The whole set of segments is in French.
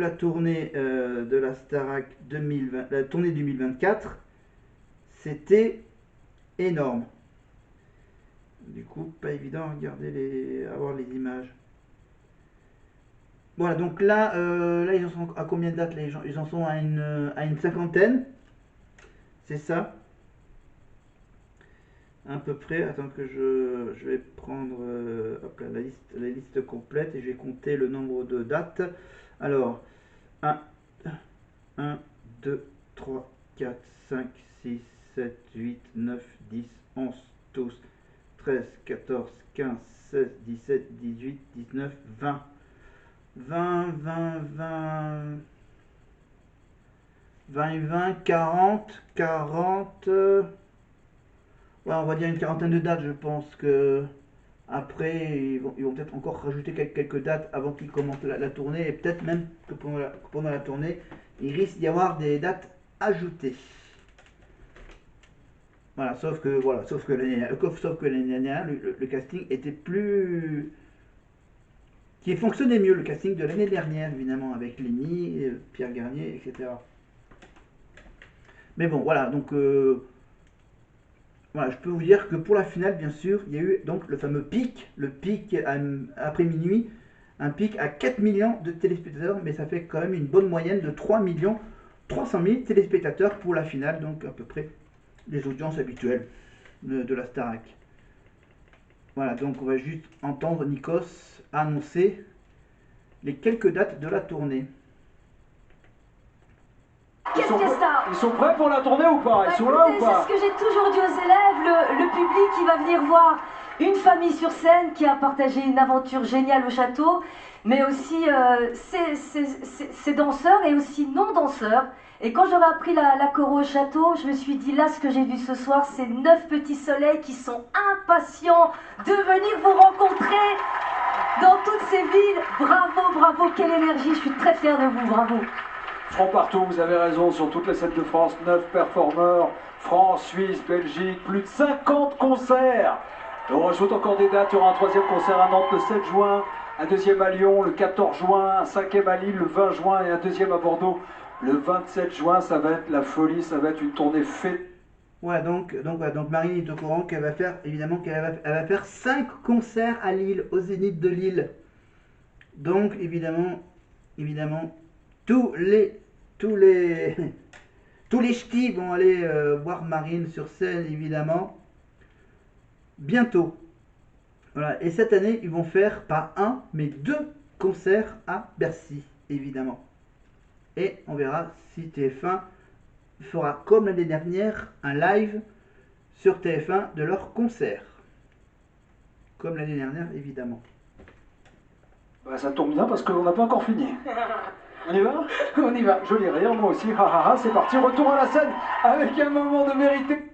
La tournée de la Starac 2020, la tournée 2024, c'était énorme. Du coup, pas évident à regarder avoir les images. Voilà, donc là, ils en sont à combien de dates les gens? Ils en sont à une cinquantaine, c'est ça, à peu près. Attends que je vais prendre hop là, la liste complète et je vais compter le nombre de dates. Alors, 1, 1, 2, 3, 4, 5, 6, 7, 8, 9, 10, 11, 12, 13, 14, 15, 16, 17, 18, 19, 20. 20, 20, 20, 20 et 20, 40, 40. Ouais, on va dire une quarantaine de dates, je pense que. Après, ils vont peut-être encore rajouter quelques dates avant qu'ils commencent la tournée. Et peut-être même que pendant la tournée, il risque d'y avoir des dates ajoutées. Voilà, sauf que l'année dernière, le casting était plus. Qui fonctionnait mieux, le casting de l'année dernière, évidemment, avec Lenny, Pierre Garnier, etc. Mais bon, voilà, donc voilà, je peux vous dire que pour la finale, bien sûr, il y a eu donc le fameux pic, le pic après minuit, un pic à 4 millions de téléspectateurs, mais ça fait quand même une bonne moyenne de 3 millions 300 000 téléspectateurs pour la finale, donc à peu près les audiences habituelles de la Starac. Voilà, donc on va juste entendre Nikos annoncer les quelques dates de la tournée. Ils sont prêts pour la tournée ou pas? Ils sont là ou pas? C'est ce que j'ai toujours dit aux élèves, le public qui va venir voir une famille sur scène qui a partagé une aventure géniale au château, mais aussi ces danseurs et aussi non-danseurs. Et quand j'aurais appris la choré au château, je me suis dit là, ce que j'ai vu ce soir, c'est 9 petits soleils qui sont impatients de venir vous rencontrer dans toutes ces villes. Bravo, bravo, quelle énergie, je suis très fière de vous, bravo. Franc partout, vous avez raison, sur toute la scène de France, 9 performeurs, France, Suisse, Belgique, plus de 50 concerts. Et on rajoute encore des dates, il y aura un troisième concert à Nantes le 7 juin, un deuxième à Lyon le 14 juin, un cinquième à Lille le 20 juin et un deuxième à Bordeaux le 27 juin. Ça va être la folie, ça va être une tournée fête. Ouais, donc Marine est au courant qu'elle va faire, évidemment, elle va faire 5 concerts à Lille, au Zénith de Lille. Donc, évidemment, tous les ch'tis vont aller voir Marine sur scène, évidemment, bientôt. Voilà. Et cette année, ils vont faire pas un, mais 2 concerts à Bercy, évidemment. Et on verra si TF1 fera, comme l'année dernière, un live sur TF1 de leur concert. Comme l'année dernière, évidemment. Bah, ça tombe bien parce qu'on n'a pas encore fini. On y va? On y va. Joli rire, moi aussi, c'est parti, retour à la scène avec un moment de vérité.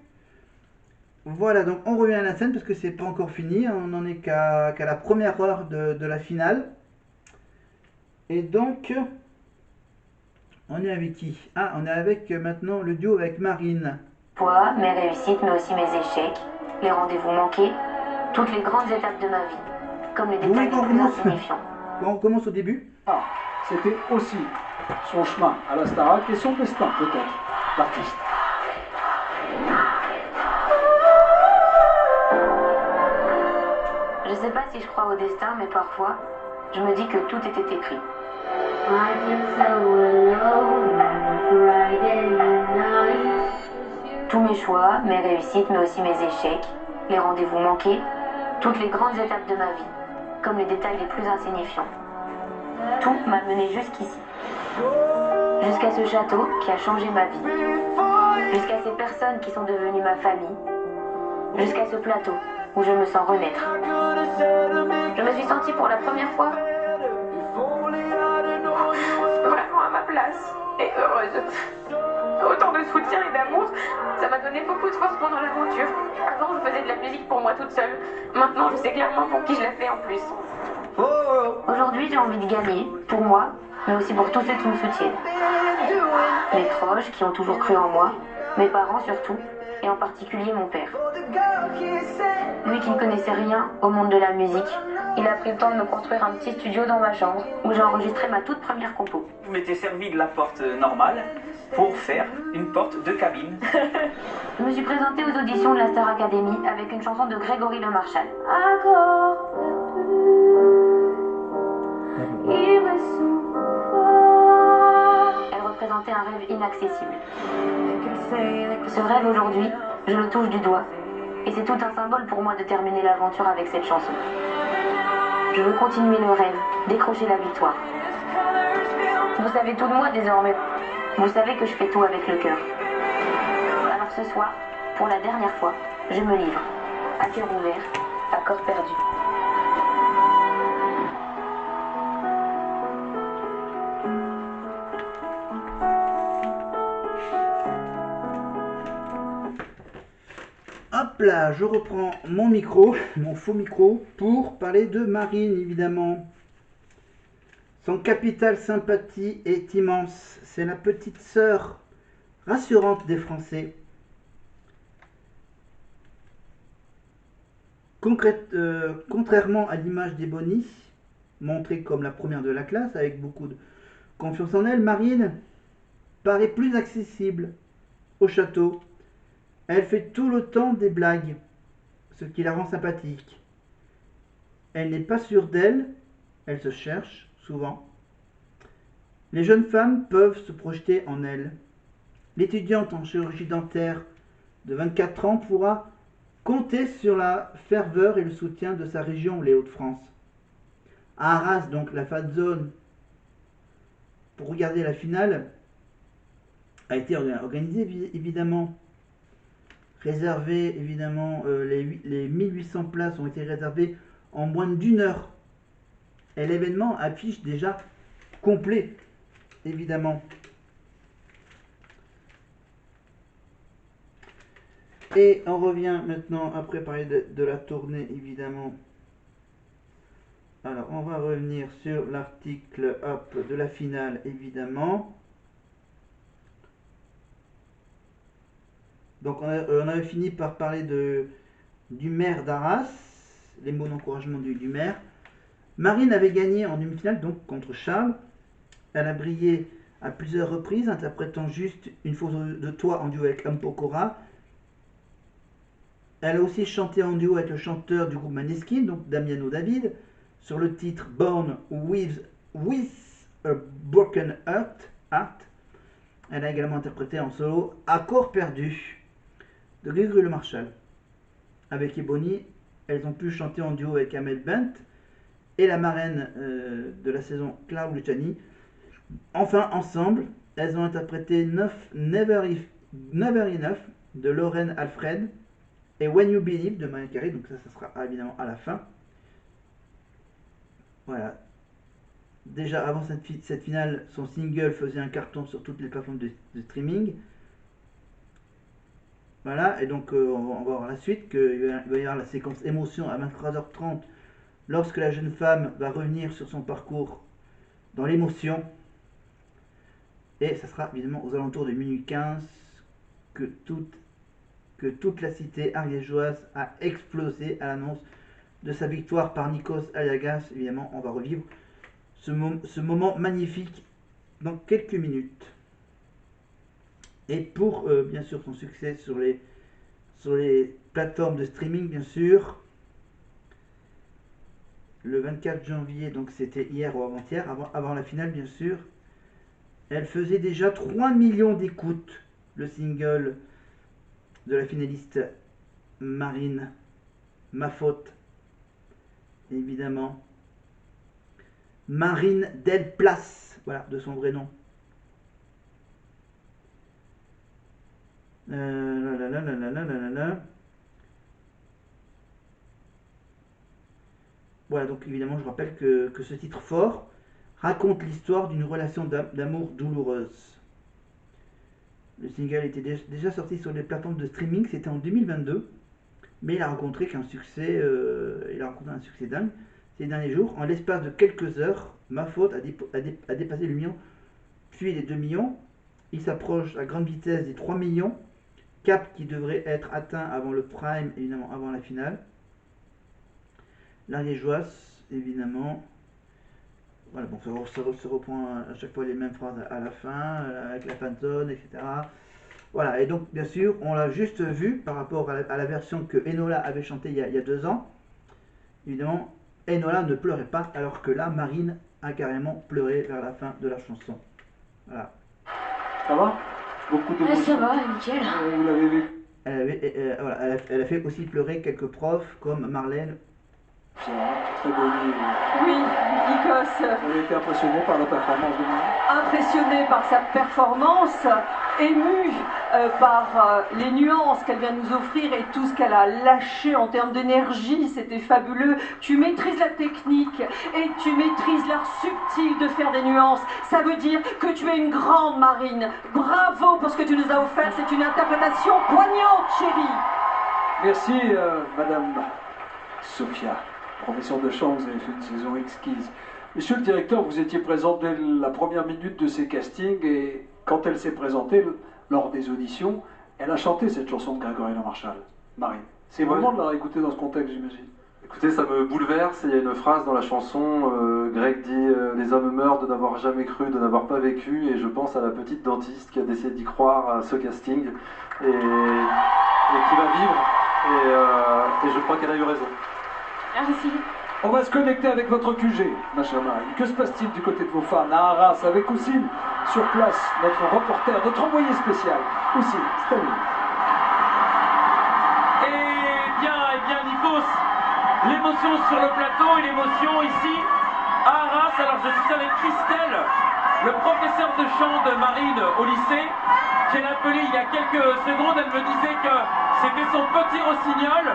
Voilà, donc on revient à la scène parce que c'est pas encore fini, on n'en est qu'à la première heure de la finale. Et donc, on est avec qui? Ah, on est avec maintenant le duo avec Marine. Mes réussites, mais aussi mes échecs, les rendez-vous manqués, toutes les grandes étapes de ma vie, comme les détails les plus insignifiants. On commence au début. Ah, c'était aussi son chemin à la Starac et son destin peut-être d'artiste. Je sais pas si je crois au destin, mais parfois, je me dis que tout était écrit. Tous mes choix, mes réussites, mais aussi mes échecs, les rendez-vous manqués, toutes les grandes étapes de ma vie, comme les détails les plus insignifiants. Tout m'a mené jusqu'ici. Jusqu'à ce château qui a changé ma vie. Jusqu'à ces personnes qui sont devenues ma famille. Jusqu'à ce plateau où je me sens renaître. Je me suis sentie pour la première fois vraiment à ma place et heureuse. Autant de soutien et d'amour, ça m'a donné beaucoup de force pendant l'aventure. Avant, je faisais de la musique pour moi toute seule. Maintenant, je sais clairement pour qui je la fais en plus. Aujourd'hui, j'ai envie de gagner, pour moi, mais aussi pour tous ceux qui me soutiennent. Mes proches qui ont toujours cru en moi, mes parents surtout, et en particulier mon père. Lui qui ne connaissait rien au monde de la musique, Il a pris le temps de me construire un petit studio dans ma chambre où j'ai enregistré ma toute première compo. Vous m'étiez servi de la porte normale pour faire une porte de cabine. Je me suis présentée aux auditions de la Star Academy avec une chanson de Grégory Le Marchal. Accord perdu, ivre souffert. Elle représentait un rêve inaccessible. Ce rêve aujourd'hui, je le touche du doigt. Et c'est tout un symbole pour moi de terminer l'aventure avec cette chanson. Je veux continuer le rêve, décrocher la victoire. Vous savez tout de moi désormais. Vous savez que je fais tout avec le cœur. Alors ce soir, pour la dernière fois, je me livre. À cœur ouvert, à corps perdu. Hop là, je reprends mon micro, mon faux micro, pour parler de Marine, évidemment. Son capital sympathie est immense. C'est la petite sœur rassurante des Français. Contrairement à l'image des Bonnie, montrée comme la première de la classe, avec beaucoup de confiance en elle, Marine paraît plus accessible au château. Elle fait tout le temps des blagues, ce qui la rend sympathique. Elle n'est pas sûre d'elle, elle se cherche, souvent. Les jeunes femmes peuvent se projeter en elle. L'étudiante en chirurgie dentaire de 24 ans pourra compter sur la ferveur et le soutien de sa région, les Hauts-de-France. À Arras, donc, la fan zone pour regarder la finale a été organisée, évidemment. Réservé, évidemment, les 1800 places ont été réservées en moins d'une heure. Et l'événement affiche déjà complet, évidemment. Et on revient maintenant, après parler de la tournée, évidemment. Alors, on va revenir sur l'article de la finale, évidemment. Donc on avait fini par parler du maire d'Arras, les mots d'encouragement du maire. Marine avait gagné en demi-finale donc contre Charles. Elle a brillé à plusieurs reprises, interprétant juste une photo de toi en duo avec Ampokora. Elle a aussi chanté en duo avec le chanteur du groupe Maneskin, donc Damiano David, sur le titre Born with a Broken Heart. Elle a également interprété en solo Accord perdu de Grégory Le Marchal. Avec Ebony, elles ont pu chanter en duo avec Amel Bent et la marraine de la saison, Clara Luciani. Enfin, ensemble, elles ont interprété Never Enough de Lauren Alfred et When You Believe de Mariah Carey. Donc ça sera évidemment à la fin. Voilà. Déjà avant cette finale, son single faisait un carton sur toutes les plateformes de streaming. Voilà, et donc on va voir la suite, qu'il va y avoir la séquence émotion à 23h30 lorsque la jeune femme va revenir sur son parcours dans l'émotion. Et ça sera évidemment aux alentours de minuit 15 que toute la cité ariégeoise a explosé à l'annonce de sa victoire par Nikos Aliagas. Évidemment, on va revivre ce moment magnifique dans quelques minutes. Et pour bien sûr son succès sur les plateformes de streaming, bien sûr, le 24 janvier, donc c'était hier ou avant-hier, avant la finale bien sûr, elle faisait déjà 3 millions d'écoutes, le single de la finaliste Marine, Ma Faute, évidemment. Marine Del Place, voilà, de son vrai nom. Voilà, donc évidemment, je rappelle que ce titre fort raconte l'histoire d'une relation d'amour douloureuse. Le single était déjà sorti sur les plateformes de streaming, c'était en 2022, mais il a rencontré un succès dingue ces derniers jours. En l'espace de quelques heures, Ma Faute a dépassé le million, puis les 2 millions. Il s'approche à grande vitesse des 3 millions, cap qui devrait être atteint avant le prime, évidemment avant la finale. L'Ariégeoise évidemment. Voilà, bon, ça reprend à chaque fois les mêmes phrases à la fin, avec la fan zone, etc. Voilà, et donc bien sûr, on l'a juste vu par rapport à la version que Enola avait chantée il y a 2 ans. Évidemment, Enola ne pleurait pas, alors que là, Marine a carrément pleuré vers la fin de la chanson. Voilà. Ça va? Beaucoup d'émotions. Ça va, nickel. Vous l'avez vécu? Voilà, elle a fait aussi pleurer quelques profs comme Marlène. C'est vrai, très beau. Oui, Nikos, Vous avez été impressionné par la performance de Marine? impressionné par sa performance, ému par les nuances qu'elle vient nous offrir et tout ce qu'elle a lâché en termes d'énergie, c'était fabuleux. Tu maîtrises la technique et tu maîtrises l'art subtil de faire des nuances. Ça veut dire que tu es une grande Marine. Bravo pour ce que tu nous as offert, c'est une interprétation poignante, chérie. Merci, Madame Sophia. Professeur de chant, vous avez fait une saison exquise. Monsieur le directeur, vous étiez présent dès la première minute de ces castings et quand elle s'est présentée lors des auditions, elle a chanté cette chanson de Grégory Marshall, Marine. C'est le moment de la réécouter dans ce contexte, j'imagine. Écoutez, ça me bouleverse. Il y a une phrase dans la chanson, Greg dit les hommes meurent de n'avoir jamais cru, de n'avoir pas vécu, et je pense à la petite dentiste qui a décidé d'y croire à ce casting et qui va vivre, et je crois qu'elle a eu raison. Merci. On va se connecter avec votre QG, ma chère Marine. Que se passe-t-il du côté de vos fans à Arras avec Oussine sur place, notre reporter, notre envoyé spécial, Oussine, c'est à vous. Eh bien, Nikos, l'émotion sur le plateau et l'émotion ici à Arras. Alors, je suis avec Christelle, le professeur de chant de Marine au lycée, qui l'a appelé il y a quelques secondes. Elle me disait que c'était son petit rossignol.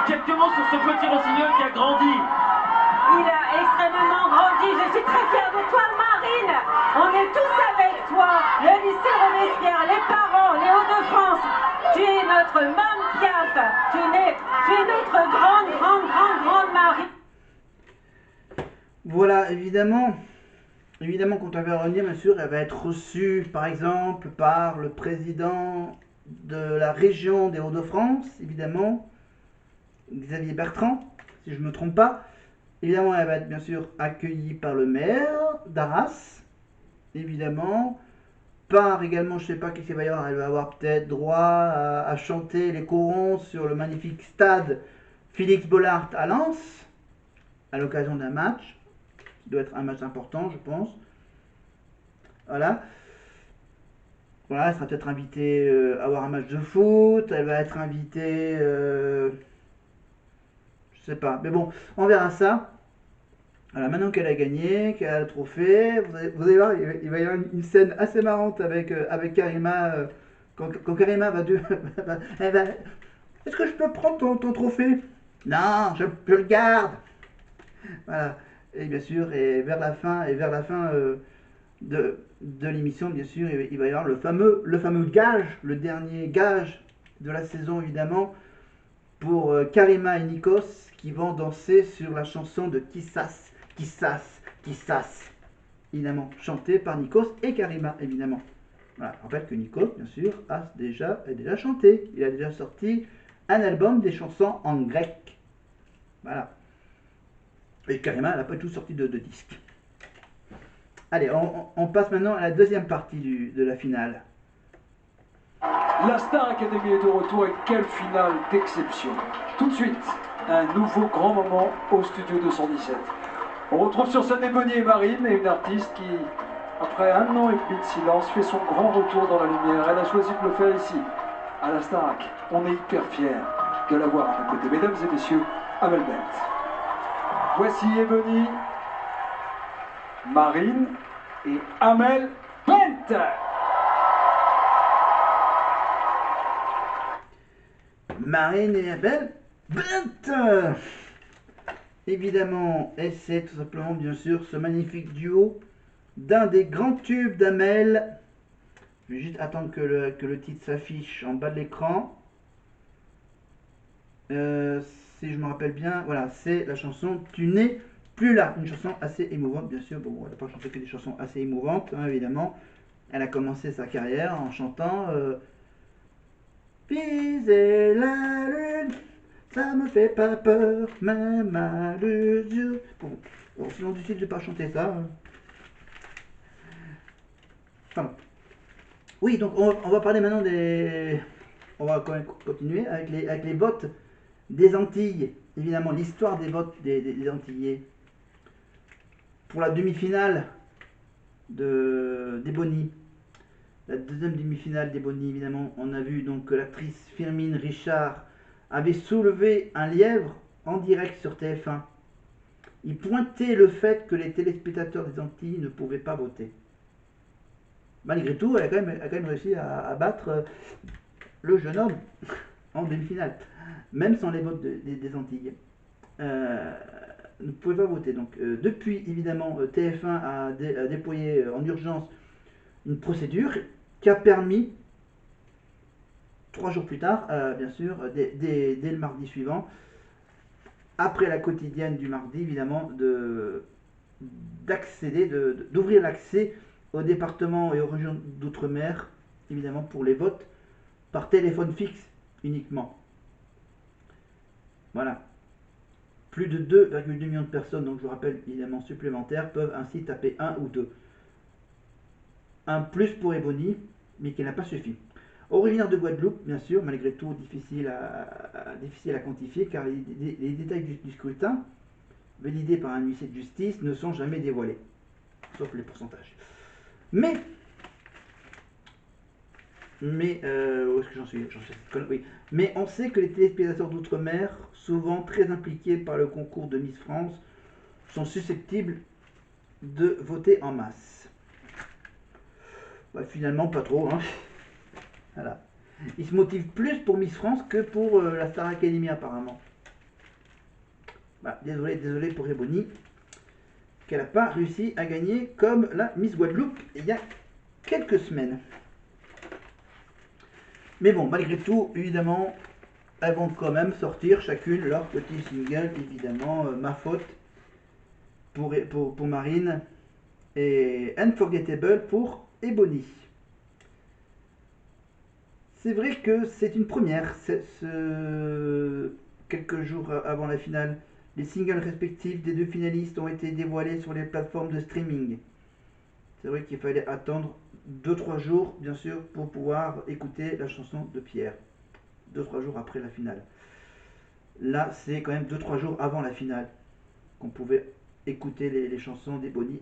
Quelques mots sur ce petit rossignol qui a grandi. Il a extrêmement grandi. Je suis très fière de toi, Marine. On est tous avec toi. Le lycée Robespierre, les parents, les Hauts-de-France. Tu es notre Mame Piaf. Tu es notre grande Marine. Voilà, évidemment, quand elle va revenir, bien sûr, elle va être reçue, par exemple, par le président de la région des Hauts-de-France, évidemment, Xavier Bertrand, si je ne me trompe pas. Évidemment, elle va être bien sûr accueillie par le maire d'Arras, évidemment, par également, je ne sais pas qu'est-ce qu'il va y avoir, elle va avoir peut-être droit à chanter les corons sur le magnifique stade Félix Bollaert à Lens, à l'occasion d'un match, qui doit être un match important, je pense. Voilà. Voilà, elle sera peut-être invitée à avoir un match de foot, elle va être invitée... je sais pas, mais bon, on verra ça. Voilà, maintenant qu'elle a gagné, qu'elle a le trophée, vous allez voir, il va y avoir une scène assez marrante avec Karima, quand Karima va dire est-ce que je peux prendre ton trophée? Non, je le garde. Voilà, et bien sûr, et vers la fin de l'émission, bien sûr, il va y avoir le fameux gage, le dernier gage de la saison, évidemment, pour Karima et Nikos qui vont danser sur la chanson de Kissas, évidemment, chantée par Nikos et Karima, évidemment. Voilà, je rappelle que Nikos, bien sûr, a déjà chanté. Il a déjà sorti un album des chansons en grec. Voilà. Et Karima, elle n'a pas tout sorti de disque. Allez, on passe maintenant à la deuxième partie de la finale. La Star Academy est de retour et quelle finale d'exception. Tout de suite, un nouveau grand moment au studio 217. On retrouve sur scène Ebony et Marine, et une artiste qui, après 1 an et demi de silence, fait son grand retour dans la lumière. Elle a choisi de le faire ici, à la Starac. On est hyper fiers de l'avoir à nos côtés. Mesdames et messieurs, Amel Bent. Voici Ebony, Marine et Amel Bent. Marine et Amel Bent. Évidemment, et c'est tout simplement, bien sûr, ce magnifique duo d'un des grands tubes d'Amel. Je vais juste attendre que le titre s'affiche en bas de l'écran. Si je me rappelle bien, voilà, c'est la chanson Tu n'es plus là. Une chanson assez émouvante, bien sûr. Bon, elle n'a pas chanté que des chansons assez émouvantes, hein, évidemment. Elle a commencé sa carrière en chantant Viser la lune, Ça me fait pas peur, même à l'usure. Bon, sinon, du sud, je vais pas chanter ça. Pardon. Oui, donc on va parler maintenant des... On va quand même continuer avec les votes des Antilles. Évidemment, l'histoire des votes des Antillais. Pour la demi-finale des Bonnies. La deuxième demi-finale des Bonnies, évidemment, on a vu donc que l'actrice Firmin Richard avait soulevé un lièvre en direct sur TF1. Il pointait le fait que les téléspectateurs des Antilles ne pouvaient pas voter. Malgré tout, elle a quand même réussi à battre le jeune homme en demi-finale, même sans les votes des Antilles. Ne pouvait pas voter. Donc, depuis, évidemment, TF1 a déployé en urgence une procédure qui a permis, 3 jours plus tard, bien sûr, dès le mardi suivant, après la quotidienne du mardi, évidemment, d'ouvrir l'accès aux départements et aux régions d'outre-mer, évidemment, pour les votes par téléphone fixe uniquement. Voilà. Plus de 2,2 millions de personnes, donc je vous rappelle évidemment supplémentaires, peuvent ainsi taper 1 ou 2. Un plus pour Ebony, mais qui n'a pas suffi. Originaire de Guadeloupe, bien sûr, malgré tout difficile à quantifier, car les détails du scrutin, validés par un huissier de justice, ne sont jamais dévoilés, sauf les pourcentages. Mais où est-ce que j'en suis oui. Mais on sait que les téléspectateurs d'outre-mer, souvent très impliqués par le concours de Miss France, sont susceptibles de voter en masse. Bah, finalement, pas trop. Hein. Voilà. Ils se motivent plus pour Miss France que pour la Star Academy, apparemment. Bah, désolé pour Ebony, qu'elle n'a pas réussi à gagner comme la Miss Guadeloupe il y a quelques semaines. Mais bon, malgré tout, évidemment, elles vont quand même sortir chacune leur petit single, évidemment, Ma Faute pour Marine et Unforgettable pour Ebony. C'est vrai que c'est une première, quelques jours avant la finale. Les singles respectifs des deux finalistes ont été dévoilés sur les plateformes de streaming. C'est vrai qu'il fallait attendre 2-3 jours, bien sûr, pour pouvoir écouter la chanson de Pierre. 2-3 jours après la finale. Là, c'est quand même 2-3 jours avant la finale qu'on pouvait écouter les chansons d'Ebony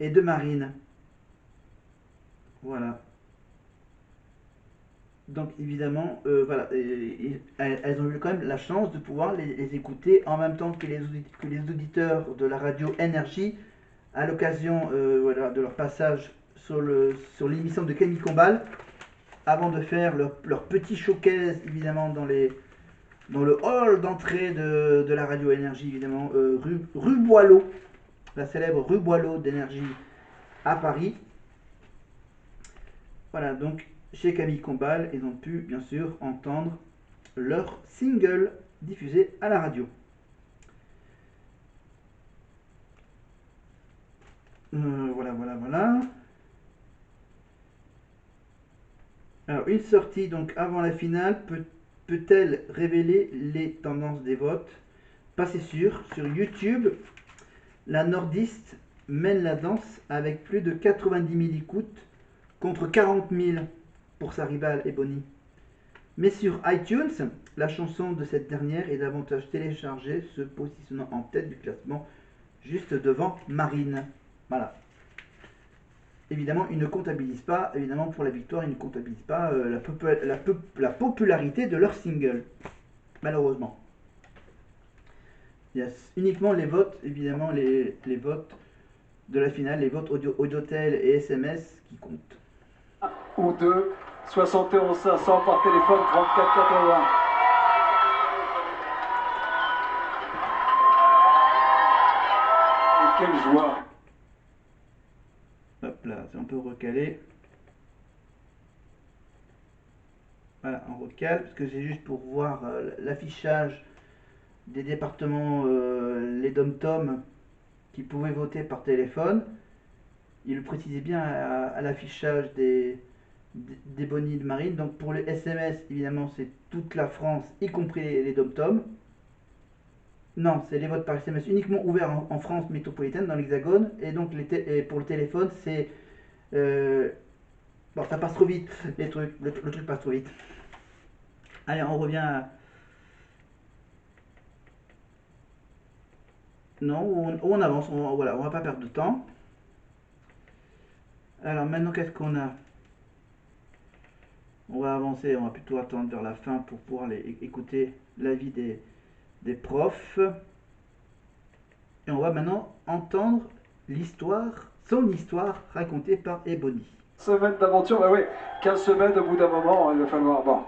et de Marine. Voilà. Donc évidemment, voilà, elles ont eu quand même la chance de pouvoir les écouter en même temps que les auditeurs de la radio Énergie à l'occasion voilà, de leur passage sur l'émission de Camille Combal, avant de faire leur petit showcase évidemment dans le hall d'entrée de la radio Énergie, évidemment, rue Boileau, la célèbre rue Boileau d'Énergie à Paris. Voilà, donc chez Camille Combal, ils ont pu bien sûr entendre leur single diffusé à la radio. Voilà. Alors, une sortie donc avant la finale peut-elle révéler les tendances des votes? Pas c'est sûr. Sur YouTube, la nordiste mène la danse avec plus de 90 000 écoutes contre 40 000 pour sa rivale Ebony. Mais sur iTunes, la chanson de cette dernière est davantage téléchargée, se positionnant en tête du classement, juste devant Marine. Voilà. Évidemment, il ne comptabilise pas, évidemment pour la victoire, il ne comptabilise pas la popularité de leur single, malheureusement. Il y a uniquement les votes, évidemment les votes de la finale, les votes Audiotel et SMS qui comptent. Ou 2, 71 500 par téléphone, 34 80. Et quelle joie! Hop là, c'est un peu recalé. Voilà, on recale, parce que c'est juste pour voir l'affichage des départements, les dom-tom qui pouvaient voter par téléphone. Il le précisait bien à l'affichage des des Bonnie de Marine. Donc pour les SMS, évidemment, c'est toute la France, y compris les dom-toms. Non, c'est les votes par SMS uniquement ouverts en France métropolitaine, dans l'Hexagone. Et donc et pour le téléphone, c'est... bon, ça passe trop vite, les trucs, le truc passe trop vite. Allez, on revient à... Non, on avance, voilà, on va pas perdre de temps. Alors maintenant, qu'est-ce qu'on a? On va avancer, on va plutôt attendre vers la fin pour pouvoir écouter l'avis des profs. Et on va maintenant entendre son histoire racontée par Ebony. Semaine d'aventure, bah oui, 15 semaines au bout d'un moment, il va falloir... Bon.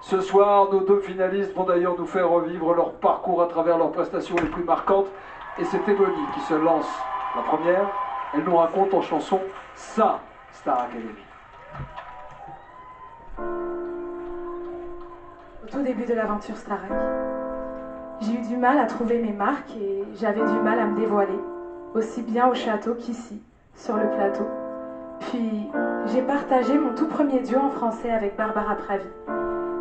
Ce soir, nos 2 finalistes vont d'ailleurs nous faire revivre leur parcours à travers leurs prestations les plus marquantes. Et c'est Ebony qui se lance. La première, elle nous raconte en chanson sa Star Academy. Au tout début de l'aventure Starac, j'ai eu du mal à trouver mes marques et j'avais du mal à me dévoiler, aussi bien au château qu'ici, sur le plateau. Puis, j'ai partagé mon tout premier duo en français avec Barbara Pravi.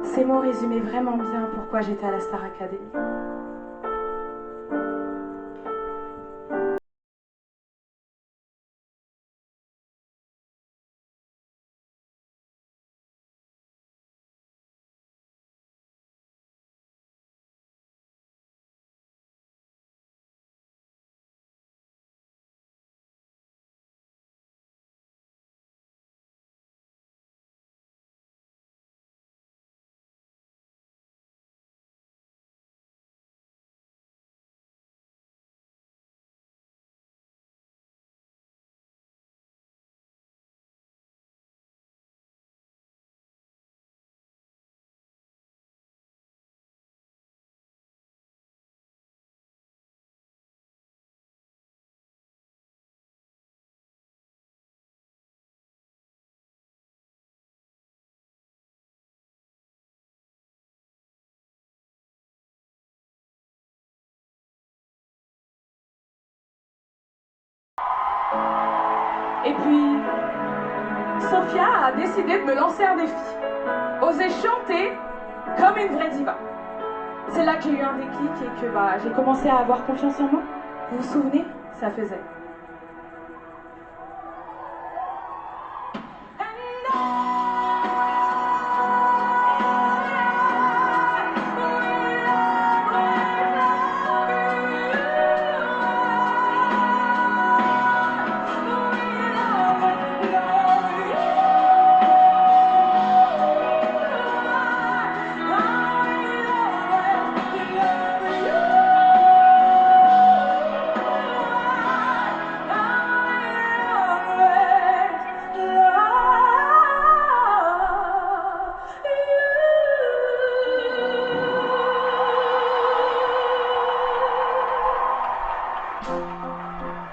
Ces mots résumaient vraiment bien pourquoi j'étais à la Star Academy. Et puis, Sophia a décidé de me lancer un défi. Oser chanter comme une vraie diva. C'est là que j'ai eu un déclic et que j'ai commencé à avoir confiance en moi. Vous vous souvenez? Ça faisait.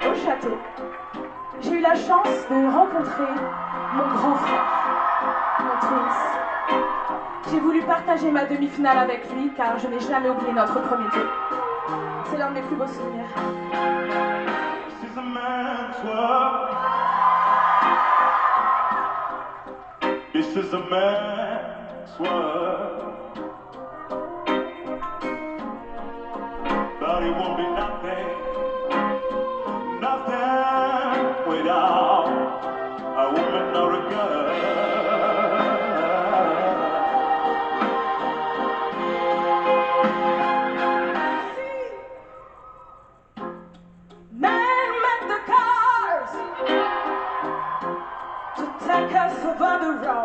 Au château, j'ai eu la chance de rencontrer mon grand frère, mon twins. J'ai voulu partager ma demi-finale avec lui car je n'ai jamais oublié notre premier duo. C'est l'un de mes plus beaux souvenirs. This is a man's world. This is a man's world. But it won't be nothing, nothing without a woman or a girl. Men make the cars to take us over the road.